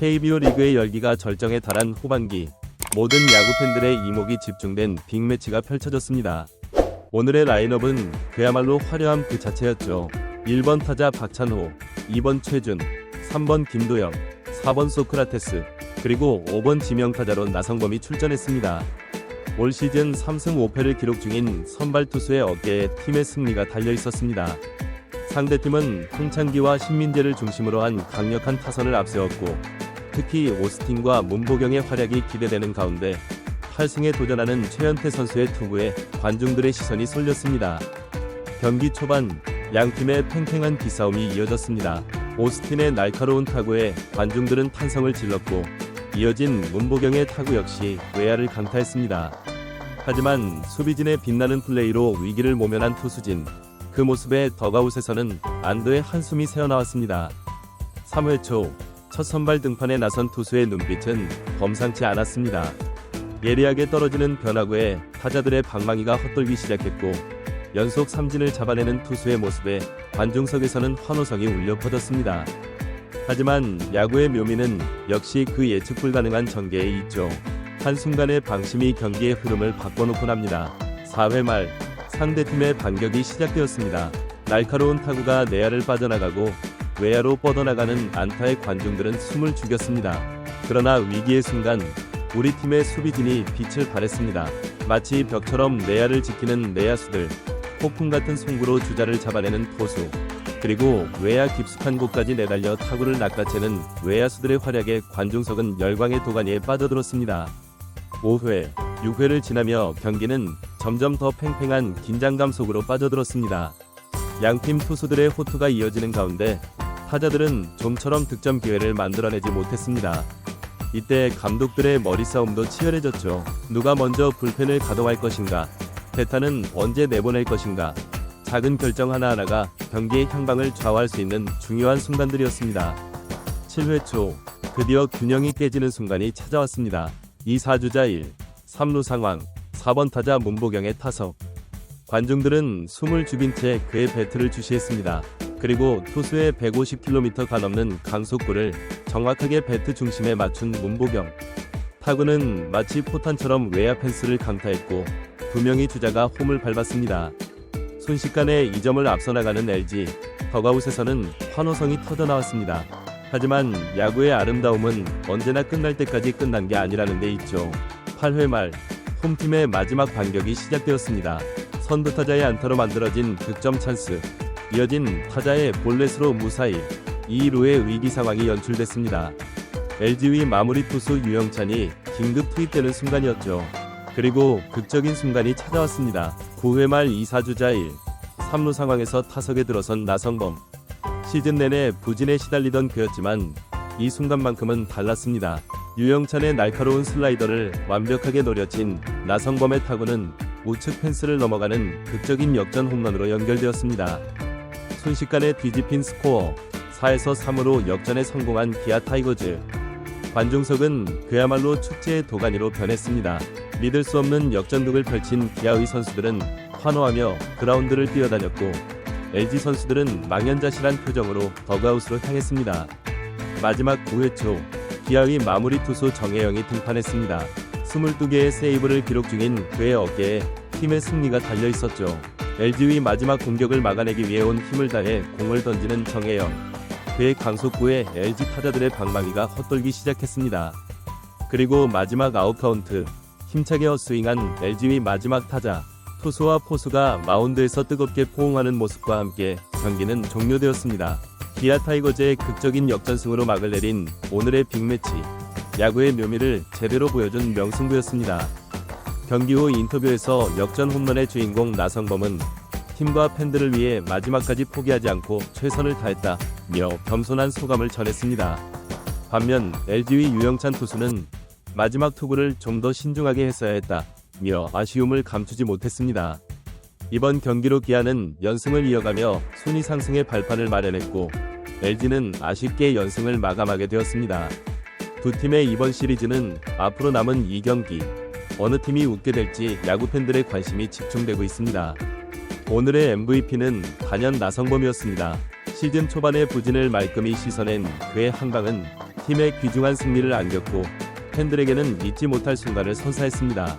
KBO 리그의 열기가 절정에 달한 후반기, 모든 야구 팬들의 이목이 집중된 빅매치가 펼쳐졌습니다. 오늘의 라인업은 그야말로 화려함 그 자체였죠. 1번 타자 박찬호, 2번 최준, 3번 김도영, 4번 소크라테스, 그리고 5번 지명타자로 나성범이 출전했습니다. 올 시즌 3승 5패를 기록 중인 선발 투수의 어깨에 팀의 승리가 달려있었습니다. 상대팀은 홍창기와 신민재를 중심으로 한 강력한 타선을 앞세웠고, 특히 오스틴과 문보경의 활약이 기대되는 가운데 8승에 도전하는 최현태 선수의 투구에 관중들의 시선이 쏠렸습니다. 경기 초반 양팀의 팽팽한 기싸움이 이어졌습니다. 오스틴의 날카로운 타구에 관중들은 탄성을 질렀고, 이어진 문보경의 타구 역시 외야를 강타했습니다. 하지만 수비진의 빛나는 플레이로 위기를 모면한 투수진, 그 모습에 더가웃에서는 안도의 한숨이 새어나왔습니다. 3회 초 첫 선발 등판에 나선 투수의 눈빛은 범상치 않았습니다. 예리하게 떨어지는 변화구에 타자들의 방망이가 헛돌기 시작했고, 연속 삼진을 잡아내는 투수의 모습에 관중석에서는 환호성이 울려 퍼졌습니다. 하지만 야구의 묘미는 역시 그 예측 불가능한 전개에 있죠. 한순간의 방심이 경기의 흐름을 바꿔놓곤 합니다. 4회 말 상대팀의 반격이 시작되었습니다. 날카로운 타구가 내야를 빠져나가고 외야로 뻗어나가는 안타에 관중들은 숨을 죽였습니다. 그러나 위기의 순간 우리 팀의 수비진이 빛을 발했습니다. 마치 벽처럼 내야를 지키는 내야수들, 폭풍 같은 송구로 주자를 잡아내는 포수, 그리고 외야 깊숙한 곳까지 내달려 타구를 낚아채는 외야수들의 활약에 관중석은 열광의 도가니에 빠져들었습니다. 5회, 6회를 지나며 경기는 점점 더 팽팽한 긴장감 속으로 빠져들었습니다. 양팀 투수들의 호투가 이어지는 가운데 타자들은 좀처럼 득점 기회를 만들어내지 못했습니다. 이때 감독들의 머리싸움도 치열해졌죠. 누가 먼저 불펜을 가동할 것인가, 대타는 언제 내보낼 것인가, 작은 결정 하나하나가 경기의 향방을 좌우할 수 있는 중요한 순간들이었습니다. 7회 초 드디어 균형이 깨지는 순간이 찾아왔습니다. 2사주자 1, 3루 상황, 4번 타자 문보경의 타석. 관중들은 숨을 죽인 채 그의 배트를 주시했습니다. 그리고 투수의 150km가 넘는 강속구를 정확하게 배트 중심에 맞춘 문보경. 타구는 마치 포탄처럼 외야 펜스를 강타했고, 두 명의 주자가 홈을 밟았습니다. 순식간에 2점을 앞서 나가는 LG, 더가웃에서는 환호성이 터져나왔습니다. 하지만 야구의 아름다움은 언제나 끝날 때까지 끝난 게 아니라는 데 있죠. 8회 말 홈팀의 마지막 반격이 시작되었습니다. 선두타자의 안타로 만들어진 득점 찬스, 이어진 타자의 볼넷으로 무사히 2루의 위기 상황이 연출됐습니다. LG의 마무리 투수 유영찬이 긴급 투입되는 순간이었죠. 그리고 극적인 순간이 찾아왔습니다. 9회 말 2사주자 1, 3루 상황에서 타석에 들어선 나성범. 시즌 내내 부진에 시달리던 그였지만 이 순간만큼은 달랐습니다. 유영찬의 날카로운 슬라이더를 완벽하게 노려친 나성범의 타구는 우측 펜스를 넘어가는 극적인 역전 홈런으로 연결되었습니다. 순식간에 뒤집힌 스코어, 4에서 3으로 역전에 성공한 기아 타이거즈. 관중석은 그야말로 축제의 도가니로 변했습니다. 믿을 수 없는 역전극을 펼친 기아의 선수들은 환호하며 그라운드를 뛰어다녔고, LG 선수들은 망연자실한 표정으로 더그아웃으로 향했습니다. 마지막 9회 초 기아의 마무리 투수 정혜영이 등판했습니다. 22개의 세이브를 기록 중인 그의 어깨에 팀의 승리가 달려있었죠. LG의 마지막 공격을 막아내기 위해 온 힘을 다해 공을 던지는 정혜영. 그의 강속구에 LG 타자들의 방망이가 헛돌기 시작했습니다. 그리고 마지막 아웃카운트, 힘차게 헛스윙한 LG의 마지막 타자, 투수와 포수가 마운드에서 뜨겁게 포옹하는 모습과 함께 경기는 종료되었습니다. 기아 타이거즈의 극적인 역전승으로 막을 내린 오늘의 빅매치, 야구의 묘미를 제대로 보여준 명승부였습니다. 경기 후 인터뷰에서 역전 홈런의 주인공 나성범은 팀과 팬들을 위해 마지막까지 포기하지 않고 최선을 다했다며 겸손한 소감을 전했습니다. 반면 LG의 유영찬 투수는 마지막 투구를 좀 더 신중하게 했어야 했다며 아쉬움을 감추지 못했습니다. 이번 경기로 기아는 연승을 이어가며 순위 상승의 발판을 마련했고, LG는 아쉽게 연승을 마감하게 되었습니다. 두 팀의 이번 시리즈는 앞으로 남은 2경기, 어느 팀이 웃게 될지 야구 팬들의 관심이 집중되고 있습니다. 오늘의 MVP는 단연 나성범이었습니다. 시즌 초반의 부진을 말끔히 씻어낸 그의 한방은 팀의 귀중한 승리를 안겼고 팬들에게는 잊지 못할 순간을 선사했습니다.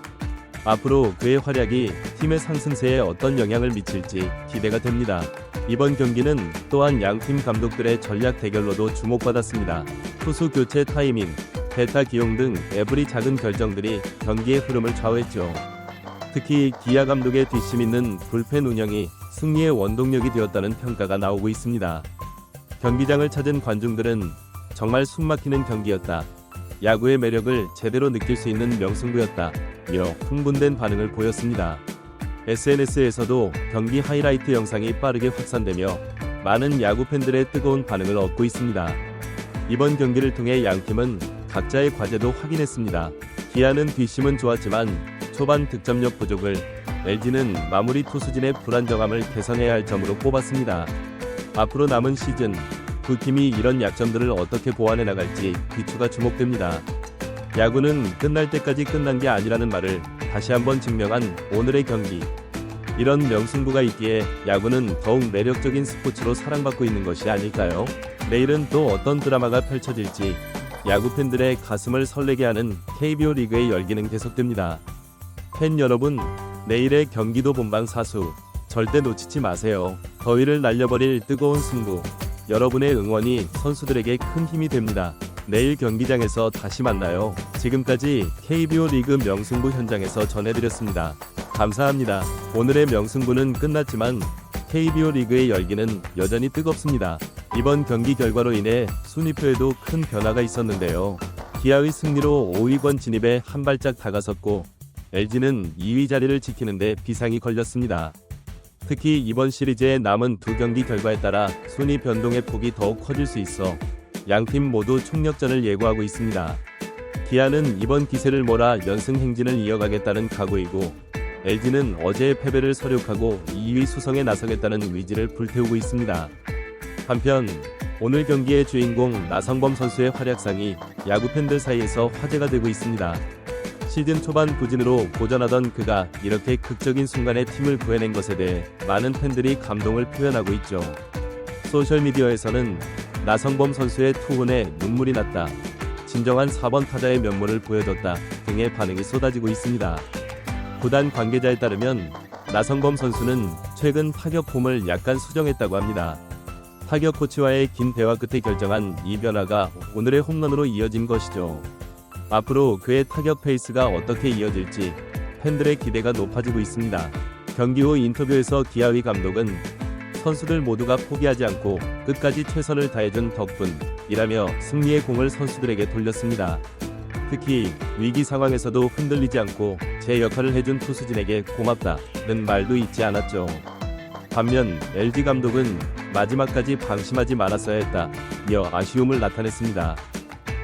앞으로 그의 활약이 팀의 상승세에 어떤 영향을 미칠지 기대가 됩니다. 이번 경기는 또한 양팀 감독들의 전략 대결로도 주목받았습니다. 투수 교체 타이밍, 대타 기용 등 에브리 작은 결정들이 경기의 흐름을 좌우했죠. 특히 기아 감독의 뒷심 있는 불펜 운영이 승리의 원동력이 되었다는 평가가 나오고 있습니다. 경기장을 찾은 관중들은 정말 숨막히는 경기였다. 야구의 매력을 제대로 느낄 수 있는 명승부였다. 며 흥분된 반응을 보였습니다. SNS에서도 경기 하이라이트 영상이 빠르게 확산되며 많은 야구 팬들의 뜨거운 반응을 얻고 있습니다. 이번 경기를 통해 양팀은 각자의 과제도 확인했습니다. 기아는 뒷심은 좋았지만 초반 득점력 부족을, LG는 마무리 투수진의 불안정함을 개선해야 할 점으로 꼽았습니다. 앞으로 남은 시즌 두 팀이 이런 약점들을 어떻게 보완해 나갈지 귀추가 주목됩니다. 야구는 끝날 때까지 끝난 게 아니라는 말을 다시 한번 증명한 오늘의 경기. 이런 명승부가 있기에 야구는 더욱 매력적인 스포츠로 사랑받고 있는 것이 아닐까요? 내일은 또 어떤 드라마가 펼쳐질지 야구 팬들의 가슴을 설레게 하는 KBO 리그의 열기는 계속됩니다. 팬 여러분, 내일의 경기도 본방 사수 절대 놓치지 마세요. 더위를 날려버릴 뜨거운 승부, 여러분의 응원이 선수들에게 큰 힘이 됩니다. 내일 경기장에서 다시 만나요. 지금까지 KBO 리그 명승부 현장에서 전해드렸습니다. 감사합니다. 오늘의 명승부는 끝났지만 KBO 리그의 열기는 여전히 뜨겁습니다. 이번 경기 결과로 인해 순위표에도 큰 변화가 있었는데요. 기아의 승리로 5위권 진입에 한 발짝 다가섰고 LG는 2위 자리를 지키는데 비상이 걸렸습니다. 특히 이번 시리즈의 남은 두 경기 결과에 따라 순위 변동의 폭이 더욱 커질 수 있어 양팀 모두 총력전을 예고하고 있습니다. 기아는 이번 기세를 몰아 연승 행진을 이어가겠다는 각오이고 LG는 어제의 패배를 서력하고 2위 수성에 나서겠다는 의지를 불태우고 있습니다. 한편 오늘 경기의 주인공 나성범 선수의 활약상이 야구 팬들 사이에서 화제가 되고 있습니다. 시즌 초반 부진으로 고전하던 그가 이렇게 극적인 순간에 팀을 구해낸 것에 대해 많은 팬들이 감동을 표현하고 있죠. 소셜미디어에서는 나성범 선수의 투혼에 눈물이 났다, 진정한 4번 타자의 면모를 보여줬다 등의 반응이 쏟아지고 있습니다. 구단 관계자에 따르면 나성범 선수는 최근 타격 폼을 약간 수정했다고 합니다. 타격 코치와의 긴 대화 끝에 결정한 이 변화가 오늘의 홈런으로 이어진 것이죠. 앞으로 그의 타격 페이스가 어떻게 이어질지 팬들의 기대가 높아지고 있습니다. 경기 후 인터뷰에서 기아의 감독은 선수들 모두가 포기하지 않고 끝까지 최선을 다해준 덕분이라며 승리의 공을 선수들에게 돌렸습니다. 특히 위기 상황에서도 흔들리지 않고 제 역할을 해준 투수진에게 고맙다는 말도 잊지 않았죠. 반면 LG 감독은 마지막까지 방심하지 말았어야 했다며 아쉬움을 나타냈습니다.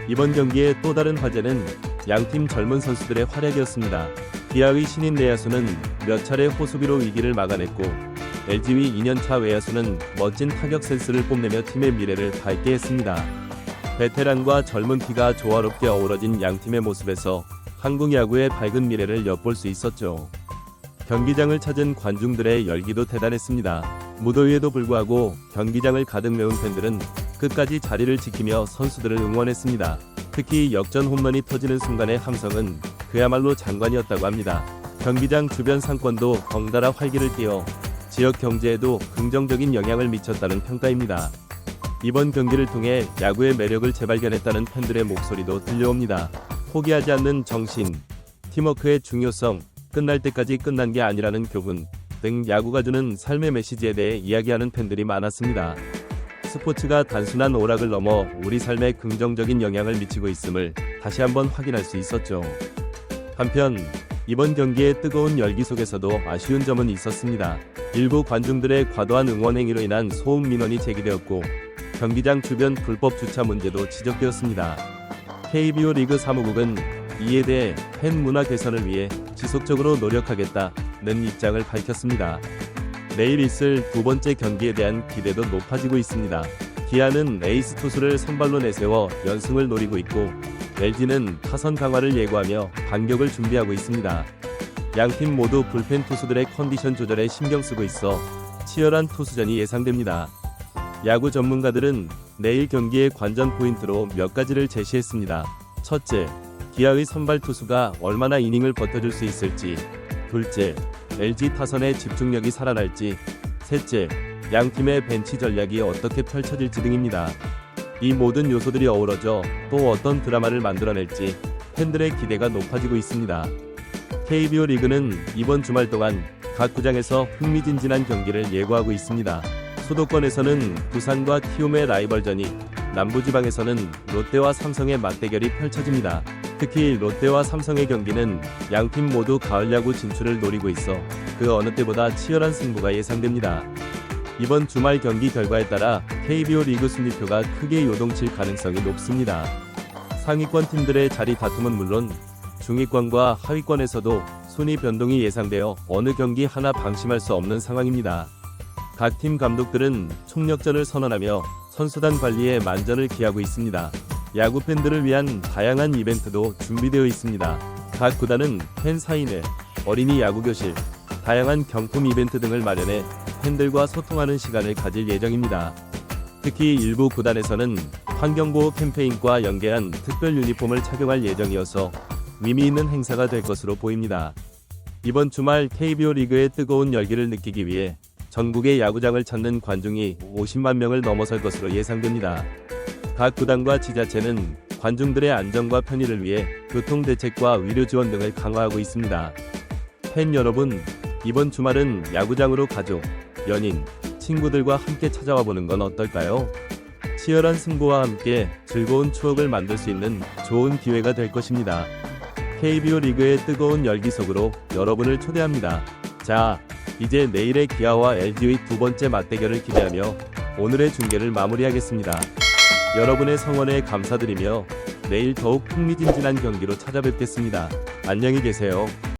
이번 경기의 또 다른 화제는 양팀 젊은 선수들의 활약이었습니다. 기아의 신인 내야수는 몇 차례 호수비로 위기를 막아냈고 LG의 2년차 외야수는 멋진 타격 센스를 뽐내며 팀의 미래를 밝게 했습니다. 베테랑과 젊은 피가 조화롭게 어우러진 양팀의 모습에서 한국 야구의 밝은 미래를 엿볼 수 있었죠. 경기장을 찾은 관중들의 열기도 대단했습니다. 무더위에도 불구하고 경기장을 가득 메운 팬들은 끝까지 자리를 지키며 선수들을 응원했습니다. 특히 역전 홈런이 터지는 순간의 함성은 그야말로 장관이었다고 합니다. 경기장 주변 상권도 덩달아 활기를 띠어 지역 경제에도 긍정적인 영향을 미쳤다는 평가입니다. 이번 경기를 통해 야구의 매력을 재발견했다는 팬들의 목소리도 들려옵니다. 포기하지 않는 정신, 팀워크의 중요성, 끝날 때까지 끝난 게 아니라는 교훈 등 야구가 주는 삶의 메시지에 대해 이야기하는 팬들이 많았습니다. 스포츠가 단순한 오락을 넘어 우리 삶에 긍정적인 영향을 미치고 있음을 다시 한번 확인할 수 있었죠. 한편 이번 경기의 뜨거운 열기 속에서도 아쉬운 점은 있었습니다. 일부 관중들의 과도한 응원 행위로 인한 소음 민원이 제기되었고 경기장 주변 불법 주차 문제도 지적되었습니다. KBO 리그 사무국은 이에 대해 팬 문화 개선을 위해 지속적으로 노력하겠다는 입장을 밝혔습니다. 내일 있을 두 번째 경기에 대한 기대도 높아지고 있습니다. 기아는 에이스 투수를 선발로 내세워 연승을 노리고 있고 LG는 타선 강화를 예고하며 반격을 준비하고 있습니다. 양팀 모두 불펜 투수들의 컨디션 조절에 신경 쓰고 있어 치열한 투수전이 예상됩니다. 야구 전문가들은 내일 경기의 관전 포인트로 몇 가지를 제시했습니다. 첫째, 기아의 선발 투수가 얼마나 이닝을 버텨줄 수 있을지. 둘째, LG 타선의 집중력이 살아날지. 셋째, 양 팀의 벤치 전략이 어떻게 펼쳐질지 등입니다. 이 모든 요소들이 어우러져 또 어떤 드라마를 만들어낼지 팬들의 기대가 높아지고 있습니다. KBO 리그는 이번 주말 동안 각 구장에서 흥미진진한 경기를 예고하고 있습니다. 수도권에서는 부산과 키움의 라이벌전이, 남부지방에서는 롯데와 삼성의 맞대결이 펼쳐집니다. 특히 롯데와 삼성의 경기는 양팀 모두 가을 야구 진출을 노리고 있어 그 어느 때보다 치열한 승부가 예상됩니다. 이번 주말 경기 결과에 따라 KBO 리그 순위표가 크게 요동칠 가능성이 높습니다. 상위권 팀들의 자리 다툼은 물론 중위권과 하위권에서도 순위 변동이 예상되어 어느 경기 하나 방심할 수 없는 상황입니다. 각 팀 감독들은 총력전을 선언하며 선수단 관리에 만전을 기하고 있습니다. 야구 팬들을 위한 다양한 이벤트도 준비되어 있습니다. 각 구단은 팬 사인회, 어린이 야구 교실, 다양한 경품 이벤트 등을 마련해 팬들과 소통하는 시간을 가질 예정입니다. 특히 일부 구단에서는 환경보호 캠페인과 연계한 특별 유니폼을 착용할 예정이어서 의미 있는 행사가 될 것으로 보입니다. 이번 주말 KBO 리그의 뜨거운 열기를 느끼기 위해 전국의 야구장을 찾는 관중이 50만 명을 넘어설 것으로 예상됩니다. 각 구단과 지자체는 관중들의 안전과 편의를 위해 교통대책과 의료 지원 등을 강화하고 있습니다. 팬 여러분, 이번 주말은 야구장으로 가족, 연인, 친구들과 함께 찾아와 보는 건 어떨까요? 치열한 승부와 함께 즐거운 추억을 만들 수 있는 좋은 기회가 될 것입니다. KBO 리그의 뜨거운 열기 속으로 여러분을 초대합니다. 자, 이제 내일의 기아와 LG의 두 번째 맞대결을 기대하며 오늘의 중계를 마무리하겠습니다. 여러분의 성원에 감사드리며 내일 더욱 흥미진진한 경기로 찾아뵙겠습니다. 안녕히 계세요.